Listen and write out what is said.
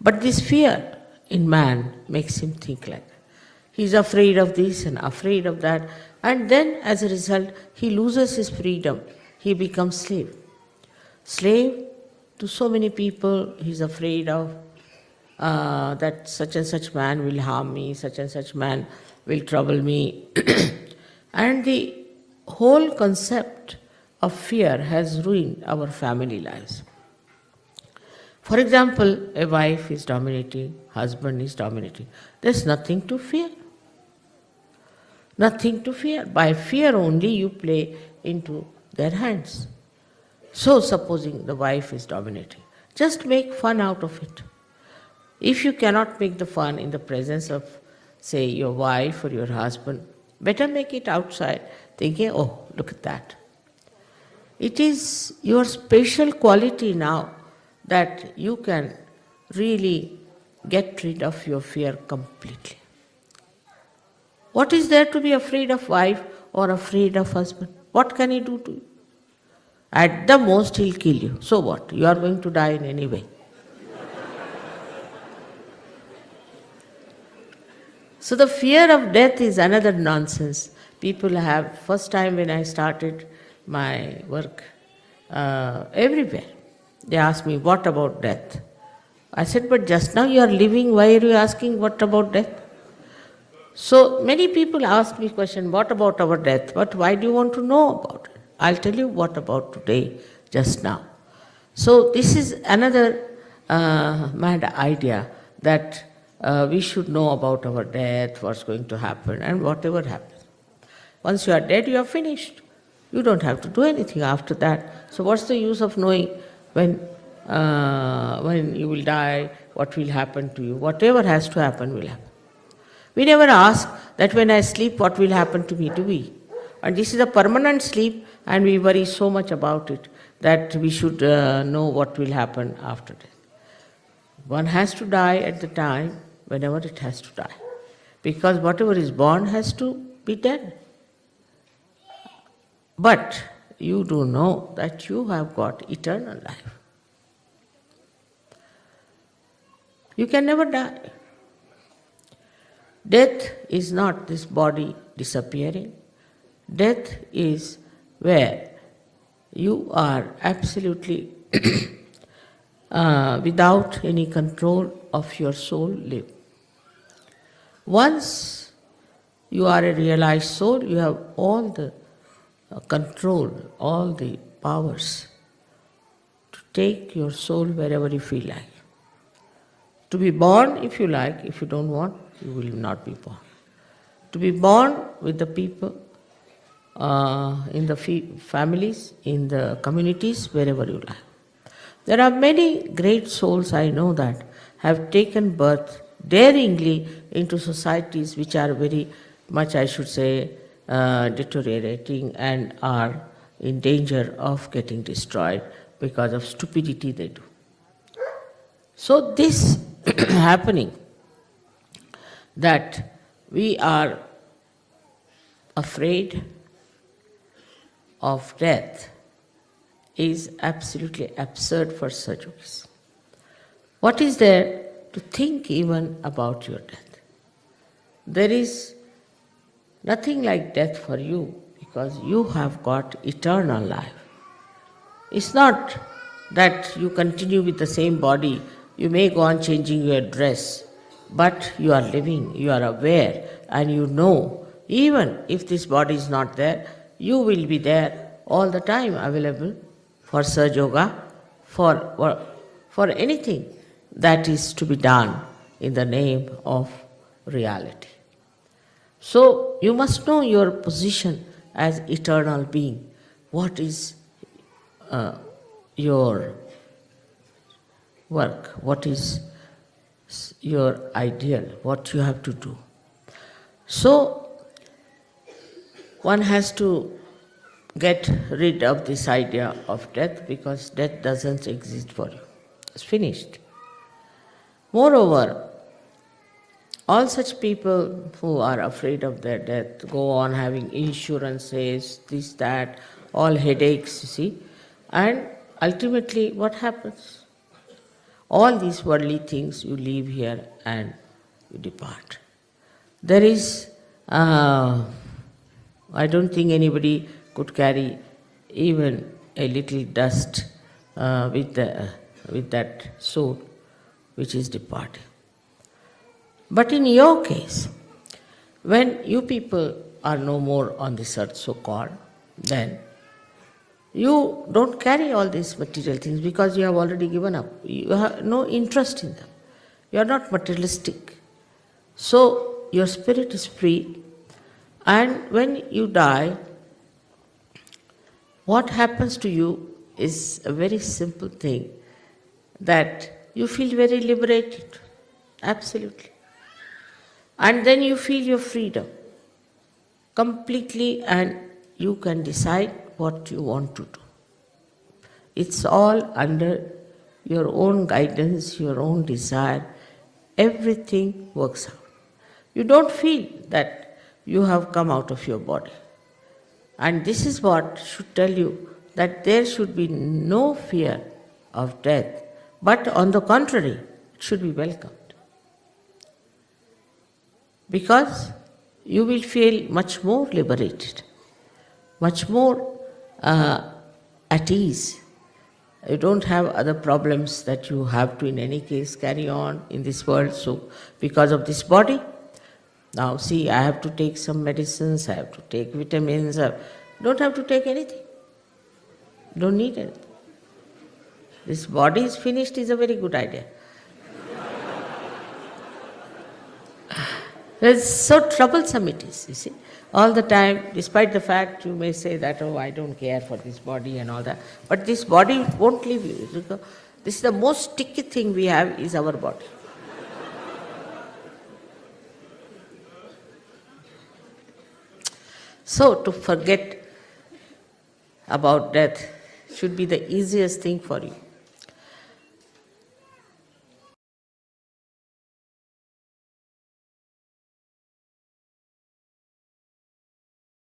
But this fear in man makes him think like that. He's afraid of this and afraid of that, and then as a result, he loses his freedom. He becomes slave. Slave to so many people, he's afraid of that such and such man will harm me, such and such man will trouble me. And the whole concept of fear has ruined our family lives. For example, a wife is dominating, husband is dominating. There's nothing to fear. Nothing to fear. By fear only you play into their hands. So supposing the wife is dominating, just make fun out of it. If you cannot make the fun in the presence of, say, your wife or your husband, better make it outside, thinking, oh, look at that. It is your special quality now that you can really get rid of your fear completely. What is there to be afraid of wife or afraid of husband? What can he do to you? At the most he'll kill you. So what? You are going to die in any way. So the fear of death is another nonsense. People have, first time when I started my work, everywhere, they asked me, what about death? I said, but just now you are living, why are you asking what about death? So many people ask me question, what about our death? But why do you want to know about it? I'll tell you what about today, just now. So this is another mad idea that we should know about our death, what's going to happen, and whatever happens. Once you are dead, you are finished. You don't have to do anything after that. So what's the use of knowing when you will die, what will happen to you? Whatever has to happen will happen. We never ask that when I sleep, what will happen to me, do we? And this is a permanent sleep, and we worry so much about it that we should know what will happen after death. One has to die at the time whenever it has to die, because whatever is born has to be dead. But you do know that you have got eternal life. You can never die. Death is not this body disappearing. Death is where you are absolutely without any control of your soul live. Once you are a realized soul, you have all the control, all the powers to take your soul wherever you feel like. To be born if you like, if you don't want, you will not be born. To be born with the people, in the families, in the communities, wherever you like. There are many great souls I know that have taken birth daringly into societies which are very much, I should say, deteriorating and are in danger of getting destroyed because of stupidity they do. So this happening, that we are afraid of death, is absolutely absurd for Sajogis. What is there to think even about your death? There is nothing like death for you because you have got eternal life. It's not that you continue with the same body, you may go on changing your dress, but you are living, you are aware, and you know, even if this body is not there, you will be there all the time available for Sahaja Yoga, for anything that is to be done in the name of reality. So you must know your position as eternal being. What is your work? What is your ideal? What you have to do? So one has to get rid of this idea of death, because death doesn't exist for you. It's finished. Moreover, all such people who are afraid of their death go on having insurances, this, that, all headaches, you see, and ultimately what happens? All these worldly things you leave here and you depart. There is, I don't think anybody could carry even a little dust with that soul which is departing. But in your case, when you people are no more on this earth, so-called, then you don't carry all these material things because you have already given up. You have no interest in them. You are not materialistic. So your spirit is free, and when you die, what happens to you is a very simple thing, that you feel very liberated, absolutely. And then you feel your freedom completely, and you can decide what you want to do. It's all under your own guidance, your own desire. Everything works out. You don't feel that you have come out of your body. And this is what should tell you that there should be no fear of death, but on the contrary, it should be welcomed. Because you will feel much more liberated, much more at ease. You don't have other problems that you have to in any case carry on in this world. So because of this body, now see, I have to take some medicines, I have to take vitamins, I don't have to take anything. Don't need anything. This body is finished is a very good idea. It's so troublesome it is, you see. All the time, despite the fact you may say that, oh, I don't care for this body and all that, but this body won't leave you. This is the most sticky thing we have, is our body. So to forget about death should be the easiest thing for you.